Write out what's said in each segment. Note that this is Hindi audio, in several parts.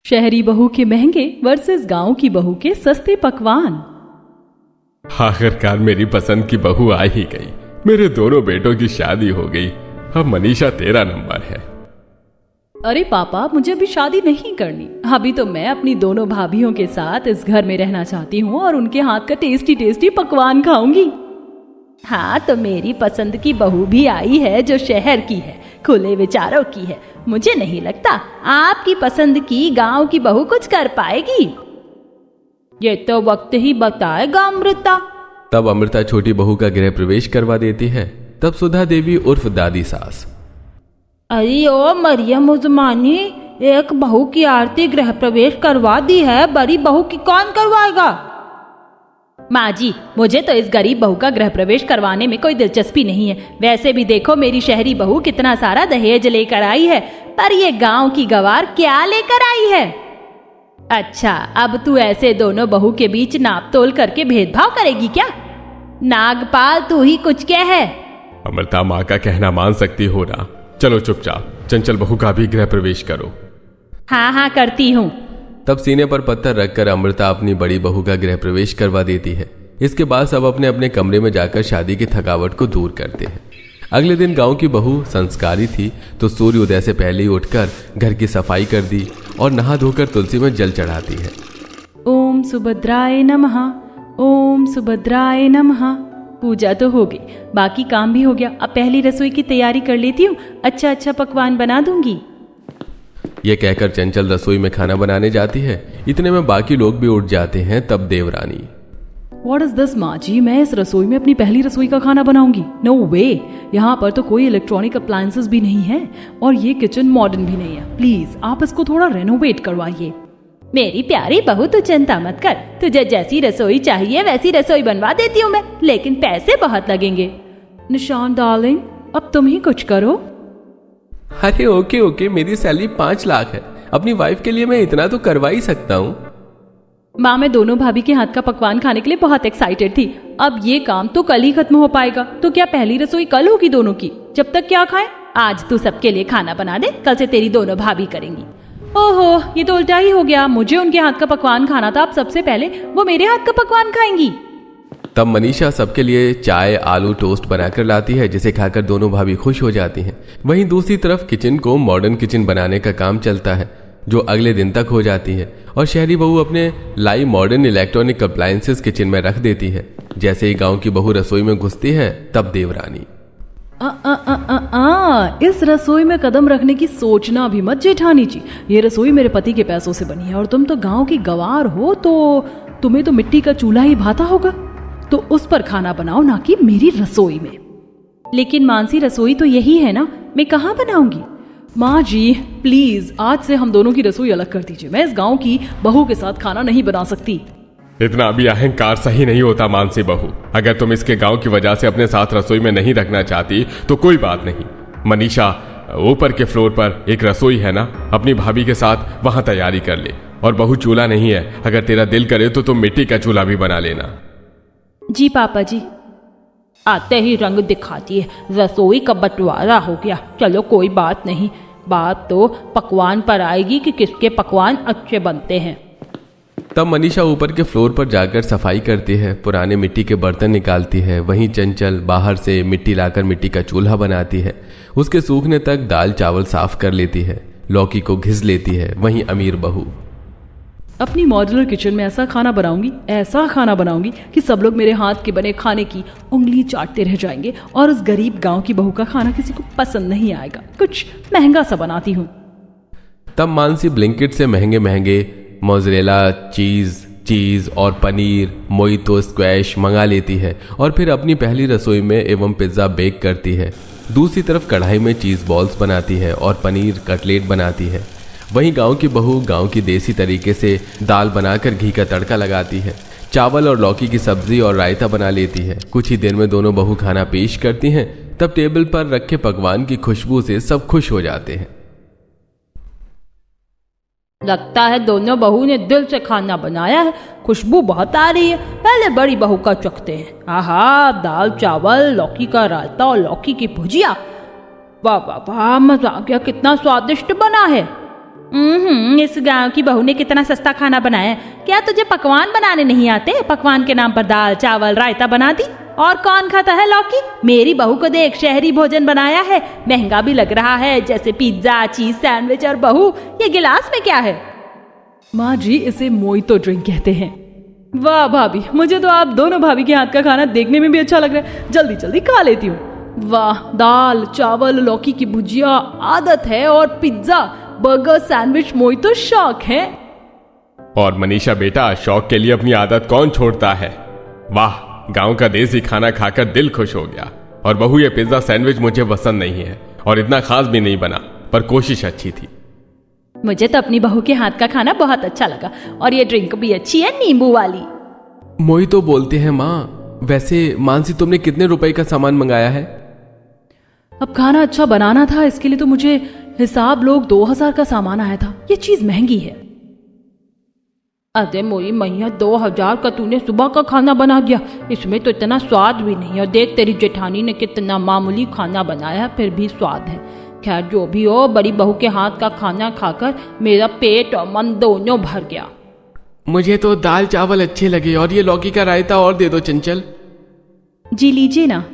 शहरी बहू के महंगे वर्सेस गांव की बहू के सस्ते पकवान। आखिरकार मेरी पसंद की बहू आ ही गई। मेरे दोनों बेटों की शादी हो गई। अब मनीषा तेरा नंबर है। अरे पापा, मुझे अभी शादी नहीं करनी। अभी तो मैं अपनी दोनों भाभियों के साथ इस घर में रहना चाहती हूँ और उनके हाथ का टेस्टी टेस्टी पकवान खाऊंगी। हाँ, तो मेरी पसंद की बहू भी आई है जो शहर की है, खुले विचारों की है। मुझे नहीं लगता आपकी पसंद की गांव की बहू कुछ कर पाएगी। ये तो वक्त ही बताएगा अमृता। तब अमृता छोटी बहू का गृह प्रवेश करवा देती है। तब सुधा देवी उर्फ दादी सास, अरे ओ मरियम उस्मानी, एक बहू की आरती गृह प्रवेश करवा दी है, बड़ी बहू की कौन करवाएगा? माँ जी, मुझे तो इस गरीब बहू का गृह प्रवेश करवाने में कोई दिलचस्पी नहीं है। वैसे भी देखो मेरी शहरी बहू कितना सारा दहेज लेकर आई है, पर ये गांव की गवार क्या लेकर आई है? अच्छा, अब तू ऐसे दोनों बहू के बीच नाप तोल करके भेदभाव करेगी क्या? नागपाल, तू ही कुछ कह है। अमृता, माँ का कहना मान सकती हो ना। चलो चुपचाप चंचल बहू का भी गृह प्रवेश करो। हाँ हाँ, करती हूँ। तब सीने पर पत्थर रखकर अमृता अपनी बड़ी बहू का गृह प्रवेश करवा देती है। इसके बाद सब अपने अपने कमरे में जाकर शादी की थकावट को दूर करते हैं। अगले दिन गांव की बहू संस्कारी थी तो सूर्योदय से पहले ही उठकर घर की सफाई कर दी और नहा धोकर तुलसी में जल चढ़ाती है। ओम सुभद्राय नमः, ओम सुभद्राय नमः। पूजा तो हो गई, बाकी काम भी हो गया। अब पहली रसोई की तैयारी कर लेती हूँ। अच्छा अच्छा पकवान बना दूंगी। ये कहकर चंचल रसोई में खाना बनाने जाती है। इतने में बाकी लोग भी उठ जाते हैं। तब देवरानी, What is this माँ जी? मैं इस रसोई में अपनी पहली रसोई का खाना बनाऊंगी? नो वे। यहाँ पर तो कोई इलेक्ट्रॉनिक अप्लायंसेस भी नहीं है और ये किचन मॉडर्न भी नहीं है। प्लीज आप इसको थोड़ा रेनोवेट करवाइए। मेरी प्यारी बहू, तू चिंता मत कर। तुझे जैसी रसोई चाहिए वैसी रसोई बनवा देती हूँ मैं, लेकिन पैसे बहुत लगेंगे। निशान डार्लिंग, अब तुम ही कुछ करो। अरे ओके, मेरी सैलरी 5 लाख है। अपनी वाइफ के लिए मैं इतना तो करवा ही सकता हूँ। माँ, मैं दोनों भाभी के हाथ का पकवान खाने के लिए बहुत एक्साइटेड थी। अब ये काम तो कल ही खत्म हो पाएगा, तो क्या पहली रसोई कल होगी दोनों की? जब तक क्या खाएं? आज तू सबके लिए खाना बना दे, कल से तेरी दोनों भाभी करेंगी। ओहो, ये तो उल्टा ही हो गया। मुझे उनके हाथ का पकवान खाना था, अब सबसे पहले वो मेरे हाथ का पकवान खाएंगी। तब मनीषा सबके लिए चाय आलू टोस्ट बनाकर लाती है, जिसे खाकर दोनों भाभी खुश हो जाती हैं। वहीं दूसरी तरफ किचन को मॉडर्न किचन बनाने का काम चलता है, जो अगले दिन तक हो जाती है और शहरी बहू अपने लाई मॉडर्न इलेक्ट्रॉनिक अप्लायंसेस किचन में रख देती है। जैसे ही गांव की बहू रसोई में घुसती है, तब देवरानी, इस रसोई में कदम रखने की सोचना भी मत जेठानी जी। ये रसोई मेरे पति के पैसों से बनी है और तुम तो गांव की गवार हो, तो तुम्हें तो मिट्टी का चूल्हा ही भाता होगा, तो उस पर खाना बनाओ, ना कि मेरी रसोई में। लेकिन मानसी, रसोई तो यही है ना, मैं कहाँ बनाऊंगी? माँ जी प्लीज, आज से हम दोनों की रसोई अलग कर दीजिए। मैं इस गांव की बहू के साथ खाना नहीं बना सकती। इतना भी अहंकार सही नहीं होता मानसी बहू। अगर तुम इसके गांव की वजह से अपने साथ रसोई में नहीं रखना चाहती तो कोई बात नहीं। मनीषा, ऊपर के फ्लोर पर एक रसोई है ना, अपनी भाभी के साथ वहां तैयारी कर ले। और बहू, चूल्हा नहीं है, अगर तेरा दिल करे तो तुम मिट्टी का चूल्हा भी बना लेना। जी पापा जी। आते ही रंग दिखाती है, रसोई का बंटवारा हो गया। चलो कोई बात नहीं, बात तो पकवान पर आएगी कि किसके पकवान अच्छे बनते हैं। तब मनीषा ऊपर के फ्लोर पर जाकर सफाई करती है, पुराने मिट्टी के बर्तन निकालती है। वहीं चंचल बाहर से मिट्टी लाकर मिट्टी का चूल्हा बनाती है। उसके सूखने तक दाल चावल साफ कर लेती है, लौकी को घिस लेती है। वहीं अमीर बहू, अपनी मॉड्यूलर किचन में ऐसा खाना बनाऊंगी कि सब लोग मेरे हाथ के बने खाने की उंगली चाटते रह जाएंगे और उस गरीब गांव की बहू का खाना किसी को पसंद नहीं आएगा। कुछ महंगा सा बनाती हूँ। तब मानसी ब्लिंकिट से महंगे महंगे मोज़रेला चीज और पनीर, मोइतो, स्क्वैश मंगा लेती है और फिर अपनी पहली रसोई में एवं पिज्ज़ा बेक करती है। दूसरी तरफ कढ़ाई में चीज़ बॉल्स बनाती है और पनीर कटलेट बनाती है। वहीं गांव की बहू गांव की देसी तरीके से दाल बनाकर घी का तड़का लगाती है, चावल और लौकी की सब्जी और रायता बना लेती है। कुछ ही देर में दोनों बहू खाना पेश करती हैं। तब टेबल पर रखे पकवान की खुशबू से सब खुश हो जाते हैं। लगता है दोनों बहू ने दिल से खाना बनाया है, खुशबू बहुत आ रही है। पहले बड़ी बहू का चखते हैं। आहा, दाल चावल, लौकी का रायता और लौकी की भुजिया, वाह वाह वाह, मजा आ गया, कितना स्वादिष्ट बना है। इस गांव की बहू ने कितना सस्ता खाना बनाया है। क्या तुझे पकवान बनाने नहीं आते? पकवान के नाम पर दाल चावल रायता बना दी। और कौन खाता है लौकी? मेरी बहू को देख, शहरी भोजन बनाया है, महंगा भी लग रहा है, जैसे पिज्जा चीज सैंडविच। और बहू, ये गिलास में क्या है? माँ जी, इसे मोइतो ड्रिंक कहते हैं। वाह भाभी, मुझे तो आप दोनों भाभी के हाथ का खाना देखने में भी अच्छा लग रहा है। जल्दी जल्दी खा लेती हूँ। वाह, दाल चावल लौकी की भुजिया आदत है, और पिज्जा बर्गर सैंडविच मोइतो शौक है। और मनीषा बेटा, शौक के लिए अपनी आदत कौन छोड़ता है। वाह, गांव का देसी खाना खाकर दिल खुश हो गया। और बहू, ये पिज्जा सैंडविच मुझे पसंद नहीं है और इतना खास भी नहीं बना, पर कोशिश अच्छी थी। मुझे तो अपनी बहू के हाथ का खाना बहुत अच्छा लगा, और ये ड्रिंक भी अच्छी है, नींबू वाली। मोहितो बोलते हैं माँ। वैसे मानसी, तुमने कितने रुपए का सामान मंगाया है? अब खाना अच्छा बनाना था, इसके लिए तो मुझे हिसाब लोग 2000 का सामान आया था। ये चीज महंगी है। अरे मोरी मैया, 2000 का तूने सुबह का खाना बना दिया। इसमें तो इतना स्वाद भी नहीं है। देख, तेरी जेठानी ने कितना मामूली खाना बनाया, फिर भी स्वाद है। खैर, जो भी हो, बड़ी बहू के हाथ का खाना खाकर मेरा पेट और मन दोनों भर गया। मुझे तो दाल चावल अच्छे लगे, और ये लौकी का रायता और दे दो चंचल। जी लीजिए ना।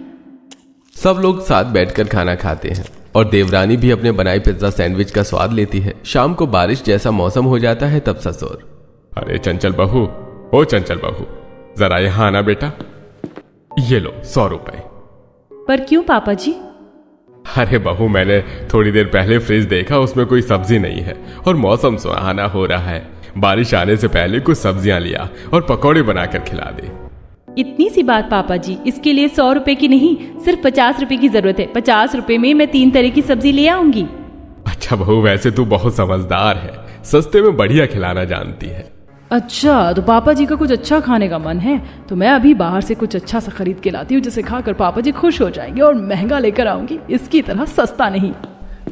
सब लोग साथ बैठकर खाना खाते हैं, और देवरानी भी अपने बनाए पिज्जा सैंडविच का स्वाद लेती है। शाम को बारिश जैसा मौसम हो जाता है, तब ससुर, अरे चंचल बहू, ओ चंचल बहू, जरा यहां आना बेटा। ये लो 100 रुपए। पर क्यों पापा जी? अरे बहू, मैंने थोड़ी देर पहले फ्रिज देखा, उसमें कोई सब्जी नहीं है, और मौसम सुहाना हो रहा है। बारिश आने से पहले कुछ सब्जियां लिया और पकौड़े बनाकर खिला दे। इतनी सी बात पापा जी, इसके लिए 100 रुपए की नहीं, सिर्फ 50 रुपए की जरूरत है। 50 रुपए में मैं 3 तरह की सब्जी ले आऊंगी। अच्छा बहू, वैसे तू बहुत समझदार है, सस्ते में बढ़िया खिलाना जानती है। अच्छा, तो पापा जी का कुछ अच्छा खाने का मन है, तो मैं अभी बाहर से कुछ अच्छा सा खरीद के लाती हूँ, जिसे खाकर पापा जी खुश हो जाएंगे, और महंगा लेकर आऊंगी, इसकी तरह सस्ता नहीं।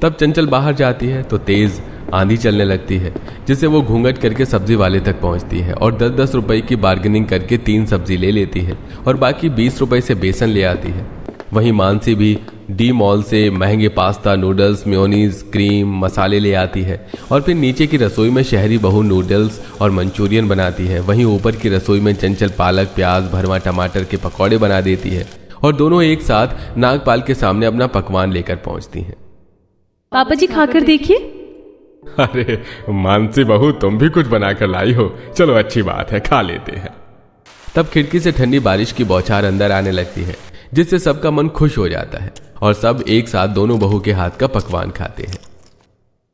तब चंचल बाहर जाती है तो तेज आंधी चलने लगती है, जिससे वो घूंघट करके सब्जी वाले तक पहुंचती है, और 10-10 रुपए की बार्गेनिंग करके 3 सब्जी ले लेती है, और बाकी 20 रुपए से बेसन ले आती है। वहीं मानसी भी डी मॉल से महंगे पास्ता, नूडल्स, मेयोनीज, क्रीम, मसाले ले आती है, और फिर नीचे की रसोई में शहरी बहू नूडल्स और मंचूरियन बनाती है। वहीं ऊपर की रसोई में चंचल पालक, प्याज, भरवा टमाटर के पकौड़े बना देती है, और दोनों एक साथ नागपाल के सामने अपना पकवान लेकर पहुंचती हैं। पापा जी खाकर देखिए। अरे मानसी बहू, तुम भी कुछ बनाकर लाई हो, चलो अच्छी बात है, खा लेते हैं। तब खिड़की से ठंडी बारिश की बौछार अंदर आने लगती है, जिससे सबका मन खुश हो जाता है, और सब एक साथ दोनों बहू के हाथ का पकवान खाते हैं।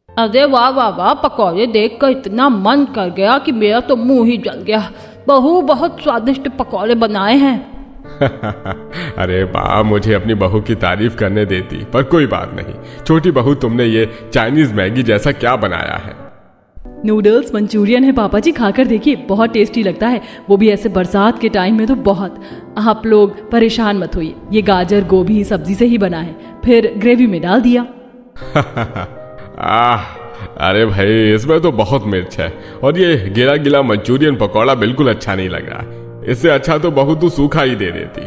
अरे वाह वाह वाह, पकौड़े देखकर इतना मन कर गया कि मेरा तो मुंह ही जल गया। बहू, बहुत स्वादिष्ट पकौड़े बनाए हैं। अरे वाह, मुझे अपनी बहू की तारीफ करने देती, पर कोई बात नहीं। छोटी बहू, तुमने ये चाइनीज मैगी जैसा क्या बनाया है? नूडल्स मंचूरियन है पापा जी, खाकर देखिए, बहुत टेस्टी लगता है, वो भी ऐसे बरसात के टाइम में तो बहुत। आप लोग परेशान मत होइए, ये गाजर गोभी सब्जी से ही बना है, फिर ग्रेवी में डाल दिया। अरे भाई, इसमें तो बहुत मिर्च है, और ये गिला गिला मंचूरियन पकौड़ा बिल्कुल अच्छा नहीं लग रहा। इससे अच्छा तो बहू तू सूखा ही दे देती।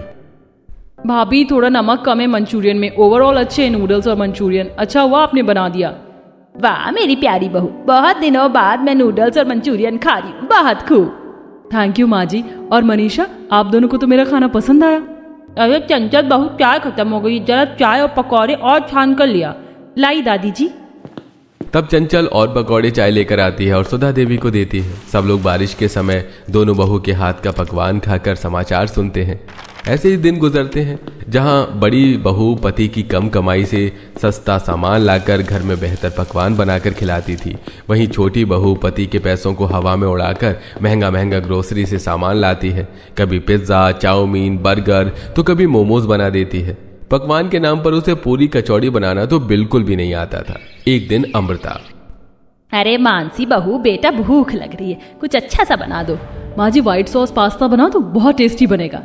भाभी, थोड़ा नमक कम है मंचूरियन में। ओवरऑल अच्छे हैं नूडल्स और मंचूरियन, अच्छा हुआ आपने बना दिया। वाह मेरी प्यारी बहू, बहुत दिनों बाद मैं नूडल्स और मंचूरियन खा रही हूँ, बहुत खूब। थैंक यू माँ जी। और मनीषा, आप दोनों को तो मेरा खाना पसंद आया। अरे चंचल बहू, चाय खत्म हो गई, जरा चाय और पकौड़े और छान कर लिया। लाई दादी जी। तब चंचल और पकौड़े चाय लेकर आती है और सुधा देवी को देती है। सब लोग बारिश के समय दोनों बहू के हाथ का पकवान खाकर समाचार सुनते हैं। ऐसे ही दिन गुजरते हैं, जहां बड़ी बहू पति की कम कमाई से सस्ता सामान लाकर घर में बेहतर पकवान बनाकर खिलाती थी, वहीं छोटी बहू पति के पैसों को हवा में उड़ाकर महंगा महंगा ग्रोसरी से सामान लाती है। कभी पिज्ज़ा, चाउमीन, बर्गर तो कभी मोमोज बना देती है। पकवान के नाम पर उसे पूरी कचौड़ी बनाना तो बिल्कुल भी नहीं आता था। एक दिन अमृता, अरे मानसी बहू, बेटा भूख लग रही है, कुछ अच्छा सा बना दो। माँ जी, व्हाइट सॉस पास्ता बना दो, बहुत टेस्टी बनेगा।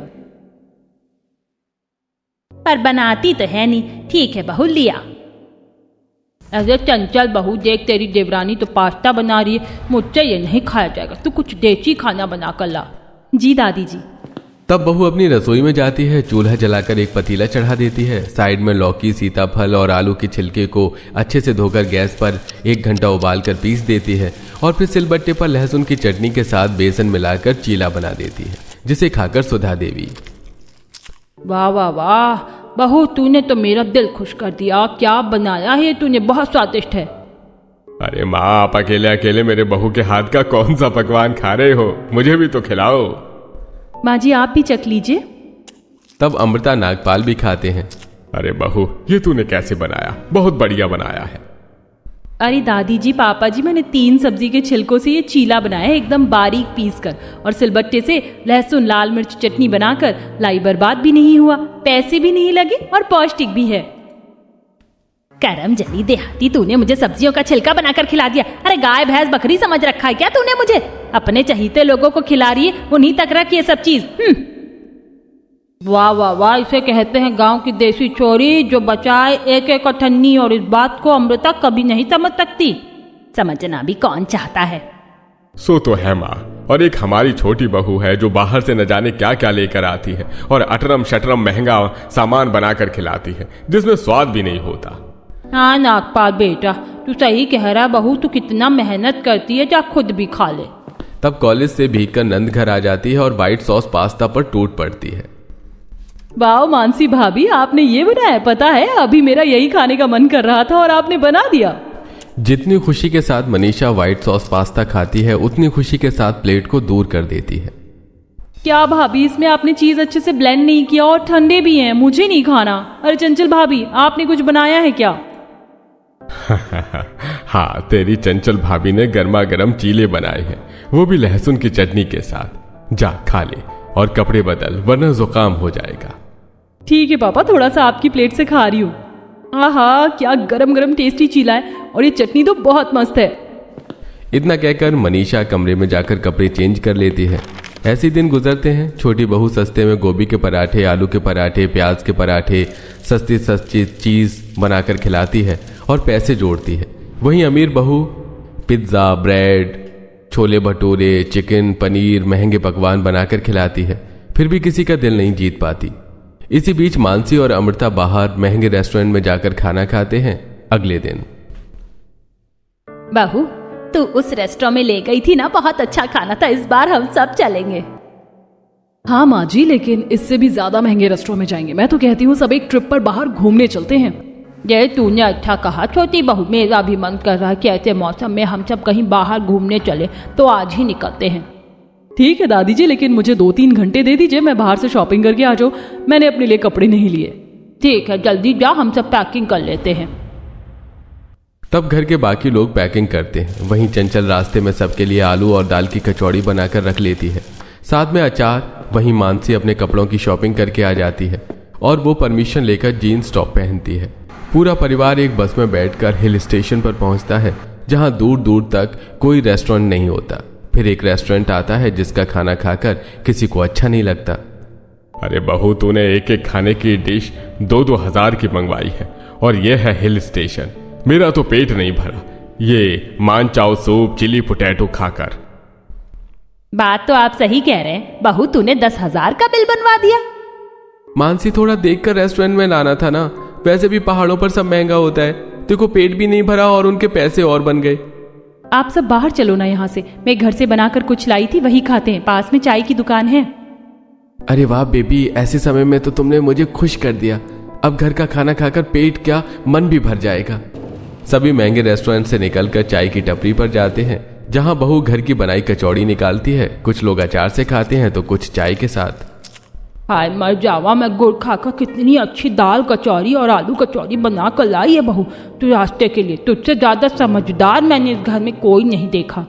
पर बनाती तो है नहीं। ठीक है बहू, लिया। अरे चंचल बहू, देख तेरी देवरानी तो पास्ता बना रही है, मुझसे ये नहीं खाया जाएगा, तू कुछ देसी खाना बना कर ला। जी दादी जी। तब बहू अपनी रसोई में जाती है, चूल्हा जलाकर एक पतीला चढ़ा देती है। साइड में लौकी, सीताफल और आलू के छिलके को अच्छे से धोकर गैस पर 1 घंटा उबालकर पीस देती है और फिर सिलबट्टे पर लहसुन की चटनी के साथ बेसन मिलाकर चीला बना देती है, जिसे खाकर सुधा देवी। वाह वाह वाह बहू, तूने तो मेरा दिल खुश कर दिया। क्या बनाया है तूने, बहुत स्वादिष्ट है। अरे माँ, आप अकेले अकेले मेरे बहू के हाथ का कौन सा पकवान खा रहे हो? मुझे भी तो खिलाओ। माँ जी आप भी चख लीजिए। तब अमृता, नागपाल भी खाते हैं। अरे बहू, ये तूने कैसे बनाया? बहुत बढ़िया बनाया है। अरे दादी जी, पापा जी, मैंने 3 सब्जी के छिलकों से ये चीला बनाया है, एकदम बारीक पीस कर, और सिलबट्टे से लहसुन लाल मिर्च चटनी बनाकर। लाई बर्बाद भी नहीं हुआ, पैसे भी नहीं लगे और पौष्टिक भी है। करम जली देहाती, तूने मुझे सब्जियों का छिलका बनाकर खिला दिया। अरे गाय भैंस बकरी समझ रखा है क्या तूने मुझे? अपने चहीते लोगों को खिला रही है, उन्हीं तक रख ये सब चीज। वाह वाह वाह, इसे कहते हैं गांव की देसी चोरी, जो बचाए एक एक अठन्नी। और इस बात को अमृता कभी नहीं समझ सकती। समझना भी कौन चाहता है। सो तो है माँ, और एक हमारी छोटी बहू है जो बाहर से न जाने क्या क्या लेकर आती है और अटरम शटरम महंगा सामान बनाकर खिलाती है, जिसमें स्वाद भी नहीं होता। हाँ नागपाल बेटा, तू सही कह रहा बहू, तू कितना मेहनत करती है, जा खुद भी खा ले। तब कॉलेज से भीगकर नंद घर आ जाती है और व्हाइट सॉस पास्ता पर टूट पड़ती है। वाह मानसी भाभी, आपने ये बनाया? पता है अभी मेरा यही खाने का मन कर रहा था और आपने बना दिया। जितनी खुशी के साथ मनीषा व्हाइट सॉस पास्ता खाती है, उतनी खुशी के साथ प्लेट को दूर कर देती है। क्या भाभी, इसमें आपने चीज अच्छे से ब्लेंड नहीं किया और ठंडे भी हैं, मुझे नहीं खाना। अरे चंचल भाभी, आपने कुछ बनाया है क्या? हाँ, तेरी चंचल भाभी ने गर्मा गर्म चीले बनाए हैं, वो भी लहसुन की चटनी के साथ। जा खा ले और कपड़े बदल, वरना जुकाम हो जाएगा। ठीक है पापा, थोड़ा सा आपकी प्लेट से खा रही हूँ। आहा, क्या गरम गरम टेस्टी चीला है, और ये चटनी तो बहुत मस्त है। इतना कहकर मनीषा कमरे में जाकर कपड़े चेंज कर लेती है। ऐसे दिन गुजरते हैं। छोटी बहू सस्ते में गोभी के पराठे, आलू के पराठे, प्याज के पराठे, सस्ती सस्ती चीज़ बनाकर खिलाती है और पैसे जोड़ती है। वहीं अमीर बहू pizza, bread, chole bhature, chicken, paneer, महंगे पकवान बनाकर खिलाती है, फिर भी किसी का दिल नहीं जीत पाती। इसी बीच मानसी और अमृता बाहर महंगे रेस्टोरेंट में जाकर खाना खाते हैं। अगले दिन, बहू तू उस रेस्टोरेंट में ले गई थी ना, बहुत अच्छा खाना था, इस बार हम सब चलेंगे। हाँ माँ जी, लेकिन इससे भी ज्यादा महंगे रेस्टोरेंट में जाएंगे। मैं तो कहती हूँ सब एक ट्रिप पर बाहर घूमने चलते हैं। ये तूने अच्छा कहा छोटी बहू, मेरा भी मन कर रहा है कि ऐसे मौसम में हम सब कहीं बाहर घूमने चले, तो आज ही निकलते हैं। ठीक है दादी जी, लेकिन मुझे 2-3 घंटे दे दीजिए, मैं बाहर से शॉपिंग करके आ जाऊँ। मैंने अपने लिए कपड़े नहीं लिए। ठीक है, जल्दी जा, हम सब पैकिंग कर लेते हैं। तब घर के बाकी लोग पैकिंग करते हैं। वहीं चंचल रास्ते में सबके लिए आलू और दाल की कचौड़ी बनाकर रख लेती है, साथ में अचार। वहीं मानसी अपने कपड़ों की शॉपिंग करके आ जाती है और वो परमिशन लेकर जीन्स टॉप पहनती है। पूरा परिवार एक बस में बैठकर हिल स्टेशन पर पहुंचता है, जहां दूर दूर तक कोई रेस्टोरेंट नहीं होता। फिर एक रेस्टोरेंट आता है जिसका खाना खाकर किसी को अच्छा नहीं लगता। अरे बहू, तूने एक एक खाने की डिश 2-2 हजार की मंगवाई है, और ये है हिल स्टेशन। मेरा तो पेट नहीं भरा ये मान चाव सूप, चिली पोटैटो खाकर। बात तो आप सही कह रहे हैं बहू, तूने 10,000 का बिल बनवा दिया। मानसी, थोड़ा देखकर रेस्टोरेंट में लाना था ना, वैसे भी पहाड़ों पर सब महंगा होता है। देखो पेट भी नहीं भरा और उनके पैसे और बन गए। आप सब बाहर चलो ना यहाँ से, मैं घर से बनाकर कुछ लाई थी, वही खाते हैं, पास में चाय की दुकान है। अरे वाह बेबी, ऐसे समय में तो तुमने मुझे खुश कर दिया। अब घर का खाना खाकर पेट क्या, मन भी भर जाएगा। सभी महंगे रेस्टोरेंट से निकलकर चाय की टपरी पर जाते हैं, जहां बहू घर की बनाई कचौड़ी निकालती है। कुछ लोग अचार से खाते हैं तो कुछ चाय के साथ। हाय मर जावा, मैं गुड़ खाकर कितनी अच्छी दाल कचौरी और आलू कचौरी बना कर लाई है बहू, तू रास्ते के लिए। तुझसे ज्यादा समझदार मैंने इस घर में कोई नहीं देखा।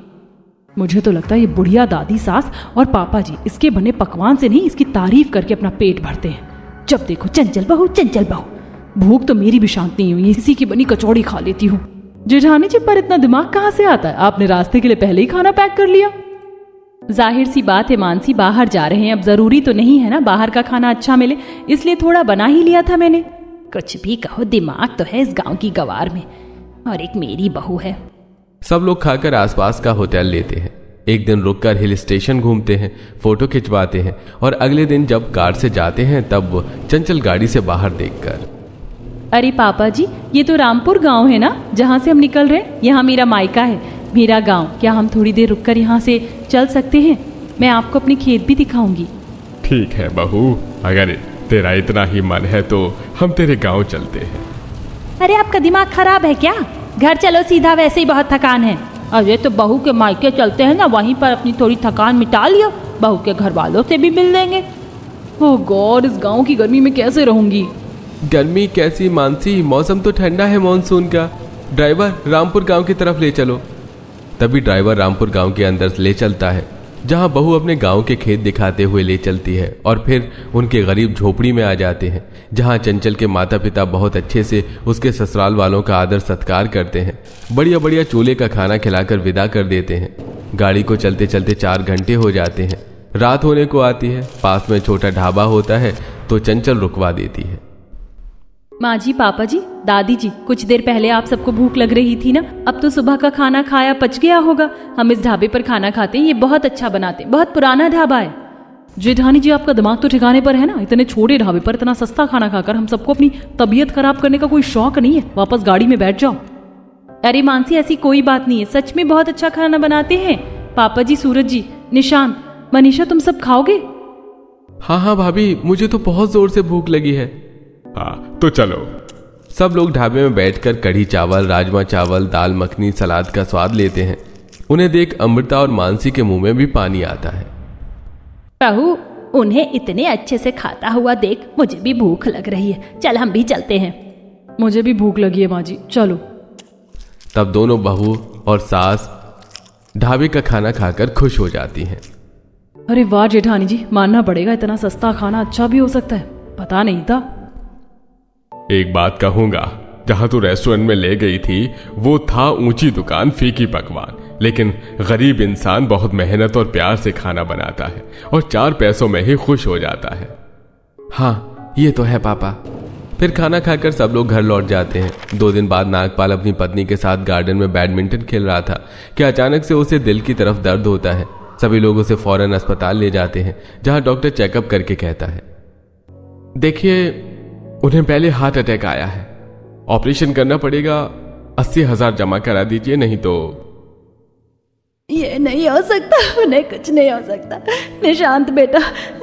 मुझे तो लगता है ये बुढ़िया दादी सास और पापा जी इसके बने पकवान से नहीं, इसकी तारीफ करके अपना पेट भरते हैं। जब देखो चंचल बहू, चंचल बहू। भूख तो मेरी भी शांत नहीं हुई, इसी की बनी कचौड़ी खा लेती हूँ। जेठानी जी, पर इतना दिमाग कहाँ से आता है? आपने रास्ते के लिए पहले ही खाना पैक कर लिया। जाहिर सी बात है मानसी, बाहर जा रहे हैं, अब जरूरी तो नहीं है ना बाहर का खाना अच्छा मिले, इसलिए थोड़ा बना ही लिया था मैंने। कुछ भी कहो, दिमाग तो है इस गांव की गवार में, और एक मेरी बहू है। सब लोग खाकर आसपास का होटल लेते हैं। एक दिन रुककर हिल स्टेशन घूमते हैं, फोटो खिंचवाते हैं और अगले दिन जब कार से जाते हैं तब चंचल गाड़ी से बाहर देखकर, अरे पापा जी, ये तो रामपुर गांव है ना जहाँ से हम निकल रहे हैं। यहाँ मेरा मायका है, मेरा गांव। क्या हम थोड़ी देर रुककर यहाँ से चल सकते हैं? मैं आपको अपने खेत भी दिखाऊंगी। ठीक है बहू, अगर तेरा इतना ही मन है तो हम तेरे गांव चलते हैं। अरे आपका दिमाग खराब है क्या? घर चलो सीधा, वैसे ही बहुत थकान है। अरे तो बहू के मायके चलते हैं ना, वहीं पर अपनी थोड़ी थकान मिटा लियो, बहू के घर वालों से भी मिल लेंगे। ओह गॉड, इस गांव की गर्मी में कैसे रहूंगी? गर्मी कैसी मानसी, मौसम तो ठंडा है मानसून का। ड्राइवर, रामपुर गांव की तरफ ले चलो। तभी ड्राइवर रामपुर गांव के अंदर ले चलता है, जहां बहू अपने गांव के खेत दिखाते हुए ले चलती है और फिर उनके गरीब झोपड़ी में आ जाते हैं, जहां चंचल के माता पिता बहुत अच्छे से उसके ससुराल वालों का आदर सत्कार करते हैं, बढ़िया बढ़िया चूल्हे का खाना खिलाकर विदा कर देते हैं। गाड़ी को चलते चलते 4 घंटे हो जाते हैं। रात होने को आती है। पास में छोटा ढाबा होता है तो चंचल रुकवा देती है। माँ जी, पापा जी, दादी जी, कुछ देर पहले आप सबको भूख लग रही थी ना? अब तो सुबह का खाना खाया पच गया होगा। हम इस ढाबे पर खाना खाते हैं, ये बहुत अच्छा बनाते हैं, बहुत पुराना ढाबा है। जेठानी जी, आपका दिमाग तो ठिकाने पर है ना? इतने छोटे ढाबे पर इतना सस्ता खाना खाकर हम सबको अपनी तबीयत खराब करने का कोई शौक नहीं है। वापस गाड़ी में बैठ जाओ। अरे मानसी, ऐसी कोई बात नहीं है, सच में बहुत अच्छा खाना बनाते हैं। पापा जी, सूरज जी, निशांत, मनीषा, तुम सब खाओगे? हाँ हाँ भाभी, मुझे तो बहुत जोर से भूख लगी है। हाँ तो चलो। सब लोग ढाबे में बैठकर कढ़ी चावल, राजमा चावल, दाल मखनी, सलाद का स्वाद लेते हैं। उन्हें देख अमृता और मानसी के मुंह में भी पानी आता है। बहू, उन्हें इतने अच्छे से खाता हुआ देख मुझे भी भूख लग रही है। चल हम भी चलते हैं। मुझे भी भूख लगी है माँ जी, चलो। तब दोनों बहू और सास ढाबे का खाना खाकर खुश हो जाती हैं। अरे वाह जेठानी जी, मानना पड़ेगा, इतना सस्ता खाना अच्छा भी हो सकता है, पता नहीं था। एक बात कहूंगा, जहां तू रेस्टोरेंट में ले गई थी वो था ऊंची दुकान, फीकी पकवान, लेकिन गरीब इंसान बहुत मेहनत और प्यार से खाना बनाता है और 4 पैसों में ही खुश हो जाता है। हाँ ये तो है पापा। फिर खाना खाकर सब लोग घर लौट जाते हैं। 2 दिन बाद नागपाल अपनी पत्नी के साथ गार्डन में बैडमिंटन खेल रहा था कि अचानक से उसे दिल की तरफ दर्द होता है। सभी लोग उसे फौरन अस्पताल ले जाते हैं, जहां डॉक्टर चेकअप करके कहता है, देखिए उन्हें पहले हार्ट अटैक आया है, ऑपरेशन करना पड़ेगा, 80,000 जमा करा दीजिए, नहीं तो। ये नहीं हो सकता, उन्हें कुछ नहीं हो सकता। निशांत बेटा,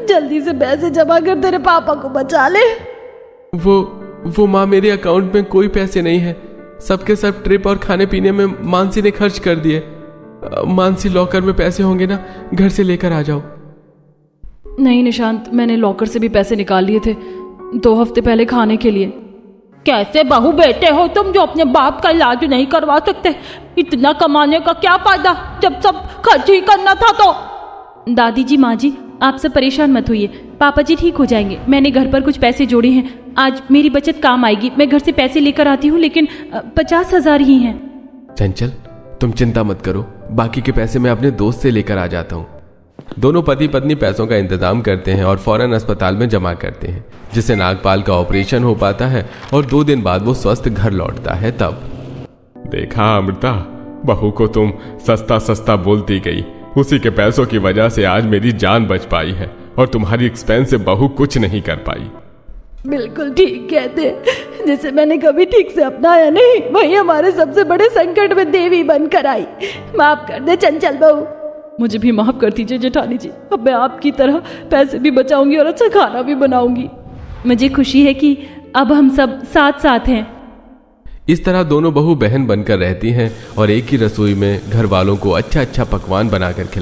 जल्दी से पैसे जमा कर तेरे पापा को बचा ले। वो माँ, मेरे अकाउंट में कोई पैसे नहीं है। सबके सब ट्रिप और खाने पीने में मानसी ने खर्च कर दिए। मानसी, लॉकर में पैसे होंगे ना, घर से लेकर आ जाओ। नहीं निशांत, मैंने लॉकर से भी पैसे निकाल लिए थे 2 हफ्ते पहले खाने के लिए। कैसे बहू बेटे हो तुम जो अपने बाप का इलाज नहीं करवा सकते? इतना कमाने का क्या फायदा जब सब खर्च ही करना था तो। दादी जी, माँ जी, आप सब परेशान मत होइए, पापा जी ठीक हो जाएंगे। मैंने घर पर कुछ पैसे जोड़े हैं, आज मेरी बचत काम आएगी। मैं घर से पैसे लेकर आती हूँ, लेकिन 50,000 ही हैं। चंचल, तुम चिंता मत करो, बाकी के पैसे मैं अपने दोस्त से लेकर आ जाता हूँ। दोनों पति पत्नी पैसों का इंतजाम करते हैं और फौरन अस्पताल में जमा करते हैं, जिससे नागपाल का ऑपरेशन हो पाता है और 2 दिन बाद वो स्वस्थ घर लौटता है। तब देखा अमृता, बहू को तुम सस्ता सस्ता बोलती गई, उसी के पैसों की वजह से आज मेरी जान बच पाई है और तुम्हारी एक्सपेंस से बहू कुछ नहीं कर पाई। बिल्कुल ठीक कहते, जिसे मैंने कभी ठीक से अपनाया नहीं, वही हमारे सबसे बड़े संकट में देवी बनकर आई। माफ कर दे चंचल बहू। मुझे भी माफ कर दीजिए जेठानी जी, अब मैं आपकी तरह पैसे भी बचाऊंगी और अच्छा खाना भी बनाऊंगी। मुझे खुशी है कि अब हम सब साथ साथ हैं। इस तरह दोनों बहू बहन बनकर रहती हैं और एक ही रसोई में घर वालों को अच्छा अच्छा पकवान बनाकर खिलाती हैं।